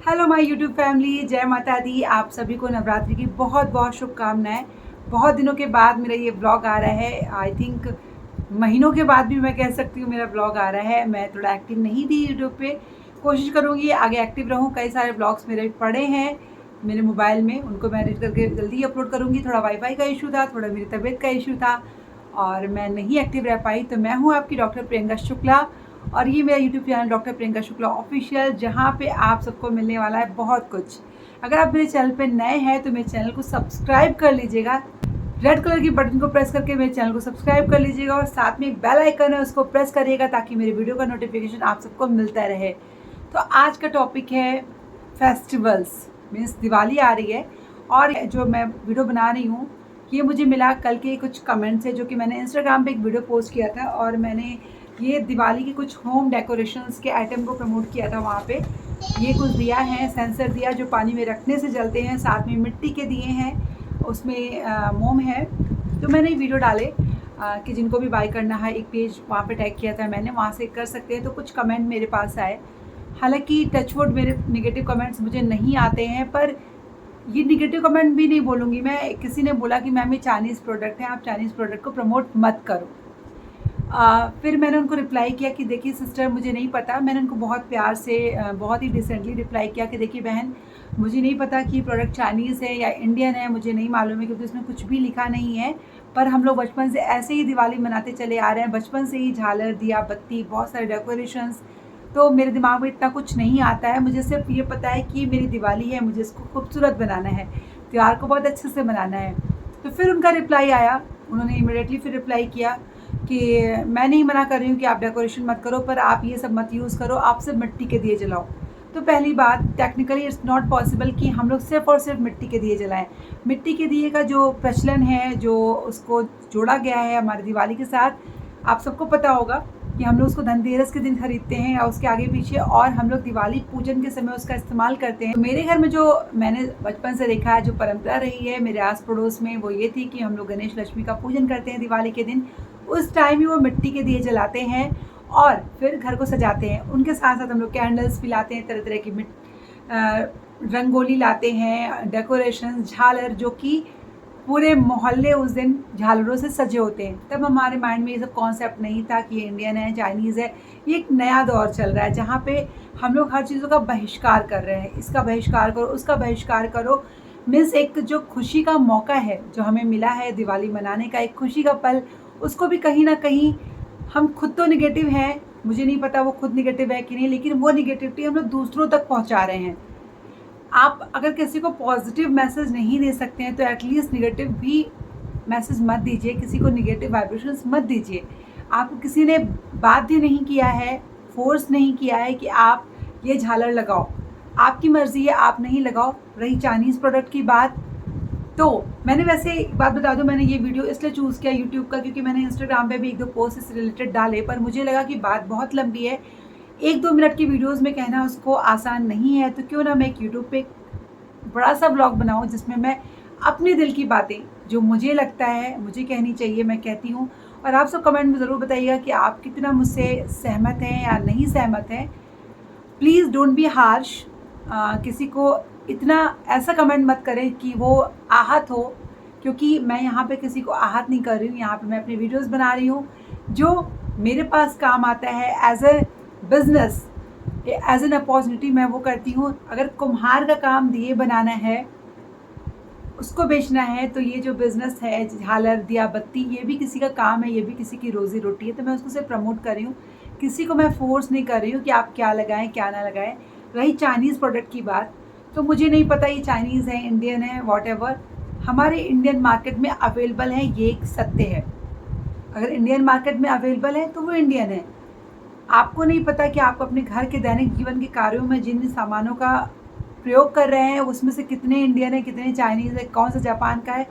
Hello my YouTube family, जय माता दी। आप सभी को नवरात्रि की बहुत बहुत शुभकामनाएं। बहुत दिनों के बाद मेरा ये ब्लॉग आ रहा है। आई थिंक महीनों के बाद भी मैं कह सकती हूँ मेरा ब्लॉग आ रहा है। मैं थोड़ा एक्टिव नहीं थी यूट्यूब पे, कोशिश करूँगी आगे एक्टिव रहूँ। कई सारे ब्लॉग्स मेरे पड़े हैं मेरे मोबाइल में, उनको मैं एडिट करके जल्दी अपलोड करूँगी। थोड़ा वाईफाई का इशू था, थोड़ा मेरी तबीयत का इशू था और मैं नहीं एक्टिव रह पाई। तो मैं हूँ आपकी डॉक्टर प्रियंका शुक्ला और ये मेरा YouTube channel doctor Priyanka Shukla official, जहाँ पे आप सबको मिलने वाला है बहुत कुछ। अगर आप मेरे चैनल पे नए हैं तो मेरे चैनल को सब्सक्राइब कर लीजिएगा। रेड कलर की बटन को प्रेस करके मेरे चैनल को सब्सक्राइब कर लीजिएगा और साथ में एक बेल आइकन है, उसको प्रेस करिएगा ताकि मेरे वीडियो का नोटिफिकेशन आप सबको मिलता रहे। तो आज का टॉपिक है फेस्टिवल्स, मीन्स दिवाली आ रही है और जो मैं वीडियो बना रही हूँ ये मुझे मिला कल के कुछ कमेंट्स है, जो कि मैंने इंस्टाग्राम पे एक वीडियो पोस्ट किया था और मैंने ये दिवाली के कुछ होम डेकोरेशंस के आइटम को प्रमोट किया था। वहाँ पे ये कुछ दिया है, सेंसर दिया जो पानी में रखने से जलते हैं, साथ में मिट्टी के दिए हैं, उसमें मोम है। तो मैंने ये वीडियो डाले कि जिनको भी बाय करना है, एक पेज वहाँ पे टैग किया था मैंने, वहाँ से कर सकते हैं। तो कुछ कमेंट मेरे पास आए, हालांकि टचवुड मेरे नेगेटिव कमेंट्स मुझे नहीं आते हैं, पर ये निगेटिव कमेंट भी नहीं बोलूँगी मैं। किसी ने बोला कि मैम ये चाइनीज़ प्रोडक्ट है, आप चाइनीज़ प्रोडक्ट को प्रमोट मत करो। फिर मैंने उनको रिप्लाई किया कि देखिए सिस्टर, मुझे नहीं पता। मैंने उनको बहुत प्यार से बहुत ही डिसेंटली रिप्लाई किया कि देखिए बहन, मुझे नहीं पता कि प्रोडक्ट चाइनीज़ है या इंडियन है, मुझे नहीं मालूम है क्योंकि उसमें कुछ भी लिखा नहीं है। पर हम लोग बचपन से ऐसे ही दिवाली मनाते चले आ रहे हैं, बचपन से ही झालर दिया बत्ती बहुत सारे डेकोरेशंस। तो मेरे दिमाग में इतना कुछ नहीं आता है, मुझे सिर्फ ये पता है कि मेरी दिवाली है, मुझे इसको खूबसूरत बनाना है, त्यौहार को बहुत अच्छे से मनाना है। तो फिर उनका रिप्लाई आया, उन्होंने इमीडिएटली फिर रिप्लाई किया कि मैं नहीं मना कर रही हूँ कि आप डेकोरेशन मत करो, पर आप ये सब मत यूज़ करो, आप सिर्फ मिट्टी के दिए जलाओ। तो पहली बात, टेक्निकली इट्स नॉट पॉसिबल कि हम लोग सिर्फ और सिर्फ मिट्टी के दिए जलाएं। मिट्टी के दिए का जो प्रचलन है, जो उसको जोड़ा गया है हमारी दिवाली के साथ, आप सबको पता होगा कि हम लोग उसको धनतेरस के दिन खरीदते हैं या उसके आगे पीछे, और हम लोग दिवाली पूजन के समय उसका इस्तेमाल करते हैं। तो मेरे घर में जो मैंने बचपन से देखा है, जो परंपरा रही है मेरे आस पड़ोस में, वो ये थी कि हम लोग गणेश लक्ष्मी का पूजन करते हैं दिवाली के दिन। उस टाइम ही वो मिट्टी के दिए जलाते हैं और फिर घर को सजाते हैं। उनके साथ साथ हम लोग कैंडल्स भी लाते हैं, तरह तरह की रंगोली लाते हैं, डेकोरेशन, झालर, जो कि पूरे मोहल्ले उस दिन झालरों से सजे होते हैं। तब हमारे माइंड में ये सब कॉन्सेप्ट नहीं था कि ये इंडियन है, चाइनीज़ है। ये एक नया दौर चल रहा है जहाँ पे हम लोग हर चीज़ों का बहिष्कार कर रहे हैं। इसका बहिष्कार करो, उसका बहिष्कार करो। मीन्स एक जो खुशी का मौका है जो हमें मिला है दिवाली मनाने का, एक खुशी का पल, उसको भी कहीं ना कहीं हम खुद तो निगेटिव हैं, मुझे नहीं पता वो खुद निगेटिव है कि नहीं, लेकिन वो निगेटिविटी हम लोग दूसरों तक पहुँचा रहे हैं। आप अगर किसी को पॉजिटिव मैसेज नहीं दे सकते हैं तो एटलीस्ट निगेटिव भी मैसेज मत दीजिए, किसी को निगेटिव वाइब्रेशंस मत दीजिए। आपको किसी ने बाध्य नहीं किया है, फोर्स नहीं किया है कि आप ये झालर लगाओ, आपकी मर्ज़ी है, आप नहीं लगाओ। रही चाइनीज़ प्रोडक्ट की बात, तो मैंने वैसे एक बात बता दूं, मैंने ये वीडियो इसलिए चूज़ किया यूट्यूब का क्योंकि मैंने इंस्टाग्राम पे भी एक दो पोस्ट इससे रिलेटेड डाले, पर मुझे लगा कि बात बहुत लंबी है, 1-2 मिनट की वीडियोस में कहना उसको आसान नहीं है। तो क्यों ना मैं एक यूट्यूब पे बड़ा सा ब्लॉग बनाऊं जिसमें मैं अपने दिल की बातें, जो मुझे लगता है मुझे कहनी चाहिए, मैं कहती हूँ। और आप सब कमेंट में ज़रूर बताइएगा कि आप कितना मुझसे सहमत हैं या नहीं सहमत हैं। Please don't be harsh. किसी को इतना ऐसा कमेंट मत करें कि वो आहत हो, क्योंकि मैं यहाँ पे किसी को आहत नहीं कर रही हूँ। यहाँ पे मैं अपनी वीडियोस बना रही हूँ जो मेरे पास काम आता है as a business, as an opportunity मैं वो करती हूँ। अगर कुम्हार का काम दिए बनाना है, उसको बेचना है, तो ये जो बिज़नेस है झालर दिया बत्ती, ये भी किसी का काम है, ये भी किसी की रोज़ी रोटी है। तो मैं उसको सिर्फ प्रमोट कर रही हूँ, किसी को मैं फोर्स नहीं कर रही हूँ कि आप क्या लगाएं क्या ना लगाएं। रही चाइनीज़ प्रोडक्ट की बात, तो मुझे नहीं पता ये चाइनीज़ है, इंडियन है, वॉट हमारे इंडियन मार्केट में अवेलेबल है, ये एक सत्य है। अगर इंडियन मार्केट में अवेलेबल है तो वो इंडियन है। आपको नहीं पता कि आप अपने घर के दैनिक जीवन के कार्यों में जिन सामानों का प्रयोग कर रहे हैं उसमें से कितने इंडियन है, कितने चाइनीज़ है, कौन सा जापान का है,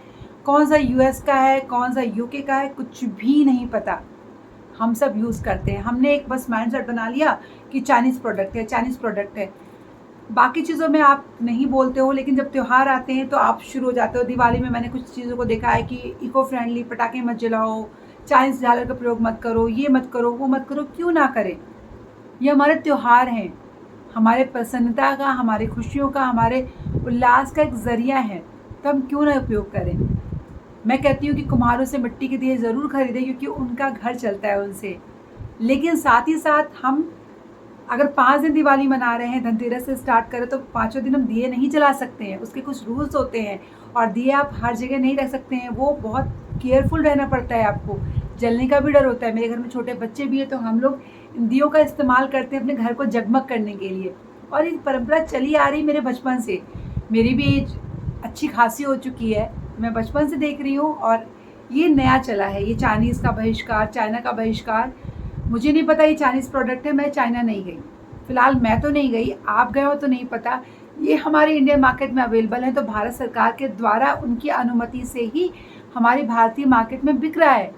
कौन सा यूएस का है, कौन सा यूके का है, कुछ भी नहीं पता। हम सब यूज़ करते हैं, हमने एक बस माइंडसेट बना लिया कि चाइनीज़ प्रोडक्ट है, चाइनीज़ प्रोडक्ट है। बाकी चीज़ों में आप नहीं बोलते हो, लेकिन जब त्यौहार आते हैं तो आप शुरू हो जाते हो। दिवाली में मैंने कुछ चीज़ों को देखा है कि इको फ्रेंडली, पटाखे मत जलाओ, चाइनीज़ झालर का प्रयोग मत करो, ये मत करो, वो मत करो। क्यों ना करें, ये हमारे त्यौहार हैं, हमारे प्रसन्नता का, हमारे खुशियों का, हमारे उल्लास का एक ज़रिया है, तो हम क्यों ना उपयोग करें। मैं कहती हूँ कि कुम्हारों से मिट्टी के दिए ज़रूर खरीदें, क्योंकि उनका घर चलता है उनसे। लेकिन साथ ही साथ हम अगर 5 दिन दिवाली मना रहे हैं, धनतेरस से स्टार्ट करें, तो 5वें दिन हम दिए नहीं जला सकते हैं, उसके कुछ रूल्स होते हैं। और दिए आप हर जगह नहीं रख सकते हैं, वो बहुत केयरफुल रहना पड़ता है आपको, जलने का भी डर होता है। मेरे घर में छोटे बच्चे भी हैं, तो हम लोग इन दियों का इस्तेमाल करते हैं अपने घर को जगमग करने के लिए। और ये परंपरा चली आ रही मेरे बचपन से। मेरी भी एज अच्छी खासी हो चुकी है, मैं बचपन से देख रही हूँ। और ये नया चला है, ये चाइनीज़ का बहिष्कार, चाइना का बहिष्कार। मुझे नहीं पता ये चाइनीज़ प्रोडक्ट है, मैं चाइना नहीं गई, फ़िलहाल मैं तो नहीं गई, आप गए हो तो नहीं पता। ये हमारे इंडियन मार्केट में अवेलेबल है, तो भारत सरकार के द्वारा उनकी अनुमति से ही हमारी भारतीय मार्केट में बिक रहा है।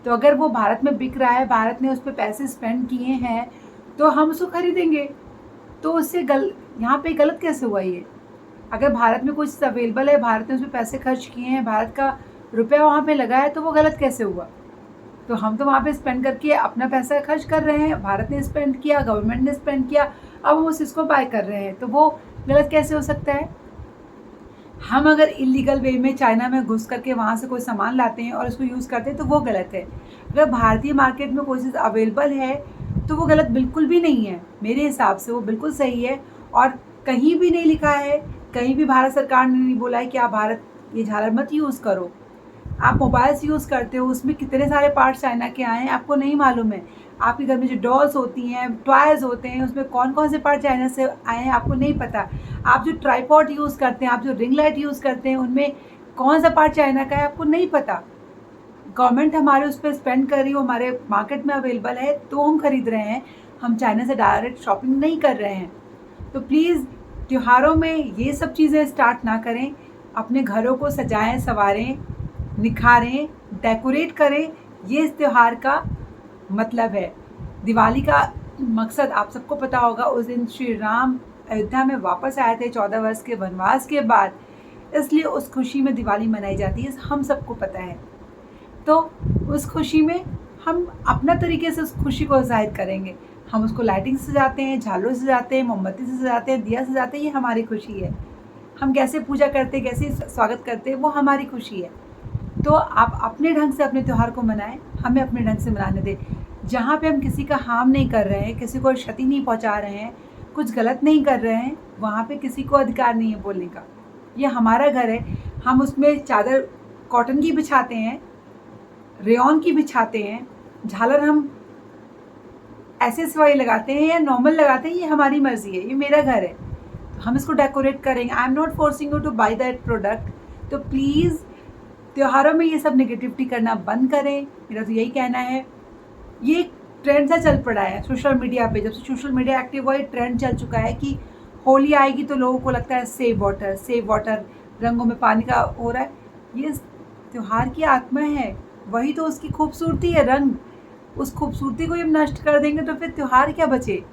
तो अगर वो भारत में बिक रहा है, भारत ने उस पर पैसे स्पेंड किए हैं, तो हम उसको खरीदेंगे। तो उससे यहाँ पे गलत कैसे हुआ ये? अगर भारत में कुछ अवेलेबल है, भारत ने उस पर पैसे खर्च किए हैं, भारत का रुपया वहाँ पे लगा है, तो वो गलत कैसे हुआ? तो हम तो वहाँ पे स्पेंड करके अपना पैसा खर्च कर रहे हैं, भारत ने स्पेंड किया, गवर्नमेंट ने स्पेंड किया, अब हम उस चीज़ को बाय कर रहे हैं, तो वो गलत कैसे हो सकता है? हम अगर इलीगल वे में चाइना में घुस करके वहाँ से कोई सामान लाते हैं और उसको यूज़ करते हैं, तो वो गलत है। अगर भारतीय मार्केट में कोई चीज़ अवेलेबल है, तो वो गलत बिल्कुल भी नहीं है। मेरे हिसाब से वो बिल्कुल सही है। और कहीं भी नहीं लिखा है, कहीं भी भारत सरकार ने नहीं बोला है कि आप ये झालर मत यूज़ करो। आप मोबाइल्स यूज़ करते हो, उसमें कितने सारे पार्ट्स चाइना के आए हैं, आपको नहीं मालूम है। आपके घर में जो डॉल्स होती हैं, टॉयज़ होते हैं, उसमें कौन-कौन से पार्ट चाइना से आए हैं, आपको नहीं पता। आप जो ट्राइपॉड यूज़ करते हैं, आप जो रिंग लाइट यूज़ करते हैं, उनमें कौन-सा पार्ट चाइना का है, आपको नहीं पता। गवर्नमेंट हमारे उस पर स्पेंड कर रही है, हमारे मार्केट में अवेलेबल है, तो हम खरीद रहे हैं। हम चाइना से डायरेक्ट शॉपिंग नहीं कर रहे हैं। तो प्लीज़ त्योहारों में ये सब चीज़ें स्टार्ट ना करें। अपने घरों को सजाएं, संवारें, निखारें, डेकोरेट करें। ये इस त्यौहार का मतलब है। दिवाली का मकसद आप सबको पता होगा, उस दिन श्री राम अयोध्या में वापस आए थे 14 वर्ष के वनवास के बाद, इसलिए उस खुशी में दिवाली मनाई जाती है, हम सबको पता है। तो उस खुशी में हम अपना तरीके से उस खुशी को ज़ाहिर करेंगे। हम उसको लाइटिंग से सजाते हैं, झालरों से सजाते हैं, मोमबत्ती से सजाते हैं, दिया सजाते हैं, ये हमारी खुशी है। हम कैसे पूजा करते हैं, कैसे स्वागत करते हैं, वो हमारी खुशी है। तो आप अपने ढंग से अपने त्यौहार को मनाएं, हमें अपने ढंग से मनाने दें। जहाँ पे हम किसी का हार्म नहीं कर रहे हैं, किसी को क्षति नहीं पहुँचा रहे हैं, कुछ गलत नहीं कर रहे हैं, वहाँ पे किसी को अधिकार नहीं है बोलने का। ये हमारा घर है, हम उसमें चादर कॉटन की बिछाते हैं, रेयॉन की बिछाते हैं, झालर हम ऐसे सवाई लगाते हैं या नॉर्मल लगाते हैं, ये हमारी मर्ज़ी है, ये मेरा घर है, हम इसको डेकोरेट करेंगे। I am not forcing you two by that product. तो प्लीज़ त्योहारों में ये सब नेगेटिविटी करना बंद करें, मेरा तो यही कहना है। ये एक ट्रेंड सा चल पड़ा है सोशल मीडिया पे, जब से सोशल मीडिया एक्टिव हुआ, ये ट्रेंड चल चुका है कि होली आएगी तो लोगों को लगता है सेव वाटर, रंगों में पानी का हो रहा है। ये त्यौहार की आत्मा है, वही तो उसकी खूबसूरती है, रंग। उस खूबसूरती को हम नष्ट कर देंगे तो फिर त्यौहार क्या बचे?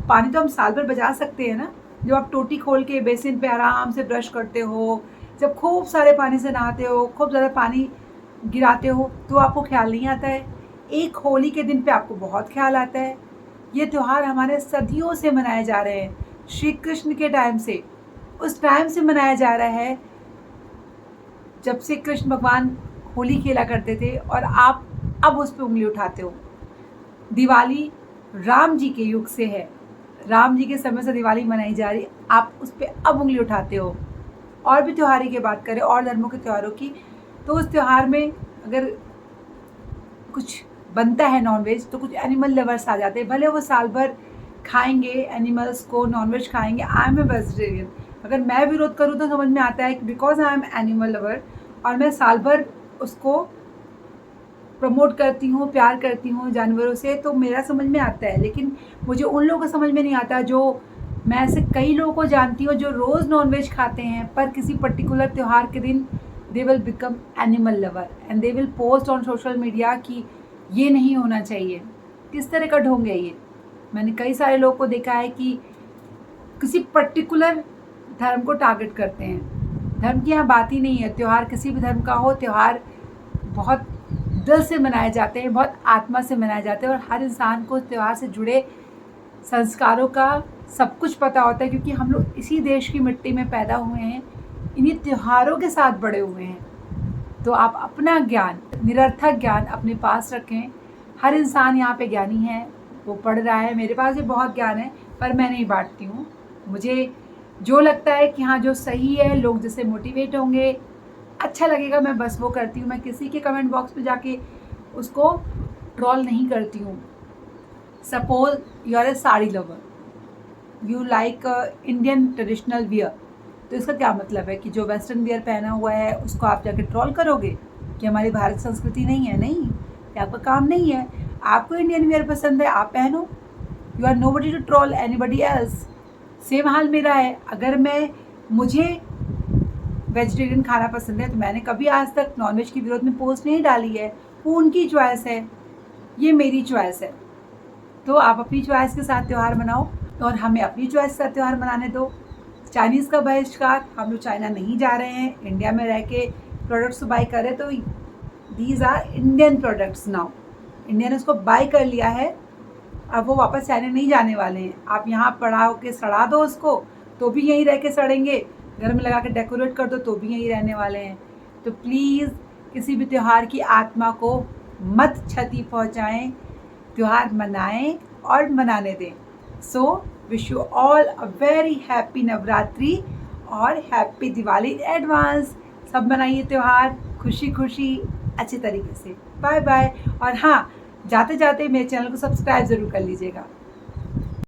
पानी तो हम साल भर बचा सकते हैं ना। जब आप टोटी खोल के बेसिन पे आराम से ब्रश करते हो, जब खूब सारे पानी से नहाते हो, खूब ज़्यादा पानी गिराते हो, तो आपको ख्याल नहीं आता है। एक होली के दिन पे आपको बहुत ख्याल आता है। ये त्यौहार हमारे सदियों से मनाए जा रहे हैं, श्री कृष्ण के टाइम से, उस टाइम से मनाया जा रहा है जब से कृष्ण भगवान होली खेला करते थे, और आप अब उस पर उंगली उठाते हो। दिवाली राम जी के युग से है, राम जी के समय से दिवाली मनाई जा रही, आप उस पर अब उंगली उठाते हो। और भी त्योहार की बात करें, और धर्मों के त्योहारों की, तो उस त्यौहार में अगर कुछ बनता है नॉनवेज, तो कुछ एनिमल लवर्स आ जाते हैं, भले वो साल भर खाएंगे एनिमल्स को, नॉनवेज खाएंगे। आई एम ए वेजिटेरियन, अगर मैं विरोध करूँ तो समझ में आता है कि because I am animal lover, और मैं साल भर उसको प्रमोट करती हूँ, प्यार करती हूँ जानवरों से, तो मेरा समझ में आता है। लेकिन मुझे उन लोगों का समझ में नहीं आता, जो मैं ऐसे कई लोगों को जानती हूँ जो रोज़ नॉनवेज खाते हैं, पर किसी पर्टिकुलर त्यौहार के दिन they will become animal lover and they will post on social media कि ये नहीं होना चाहिए। किस तरह का ढोंग है ये? मैंने कई सारे लोगों को देखा है कि किसी पर्टिकुलर धर्म को टारगेट करते हैं। धर्म की यहाँ बात ही नहीं है, त्यौहार किसी भी धर्म का हो, त्यौहार बहुत दिल से मनाए जाते हैं, बहुत आत्मा से मनाए जाते हैं, और हर इंसान को त्यौहार से जुड़े संस्कारों का, सब कुछ पता होता है, क्योंकि हम लोग इसी देश की मिट्टी में पैदा हुए हैं, इन्हीं त्योहारों के साथ बड़े हुए हैं। तो आप अपना ज्ञान, निरर्थक ज्ञान अपने पास रखें। हर इंसान यहाँ पे ज्ञानी है, वो पढ़ रहा है। मेरे पास भी बहुत ज्ञान है, पर मैं नहीं बांटती हूँ। मुझे जो लगता है कि हाँ जो सही है, लोग जिससे मोटिवेट होंगे, अच्छा लगेगा, मैं बस वो करती हूँ। मैं किसी के कमेंट बॉक्स पे जाके उसको ट्रोल नहीं करती हूँ। Suppose you are a sari lover, you like Indian traditional wear, तो इसका क्या मतलब है कि जो वेस्टर्न वियर पहना हुआ है उसको आप जाके ट्रोल करोगे कि हमारी भारत संस्कृति नहीं है? नहीं, ये आपका काम नहीं है। आपको इंडियन वियर पसंद है, आप पहनो। You are nobody to troll anybody else. Same हाल मेरा है। अगर मुझे वेजिटेरियन खाना पसंद है तो मैंने कभी आज तक नॉनवेज के विरोध में पोस्ट नहीं डाली है। वो उनकी चॉइस है, ये मेरी चॉइस है। तो आप अपनी चॉइस के साथ त्यौहार मनाओ और हमें अपनी चॉइस का त्यौहार मनाने दो। चाइनीज़ का बहिष्कार, हम लोग चाइना नहीं जा रहे हैं, इंडिया में रह के प्रोडक्ट्स बाई करें, तो these are Indian products now. India ने उसको बाई कर लिया है, अब वो वापस चाइना नहीं जाने वाले हैं। आप यहाँ पड़ा होके सड़ा दो उसको तो भी यहीं रह के सड़ेंगे, घर में लगा के डेकोरेट कर दो तो भी यहीं रहने वाले हैं। तो प्लीज़ किसी भी त्यौहार की आत्मा को मत क्षति पहुँचाएं, त्यौहार मनाएं और मनाने दें। So wish you all a very happy Navratri और हैप्पी दिवाली इन एडवांस। सब मनाइए त्यौहार खुशी खुशी अच्छे तरीके से। Bye bye. और हाँ, जाते जाते मेरे चैनल को सब्सक्राइब ज़रूर कर लीजिएगा।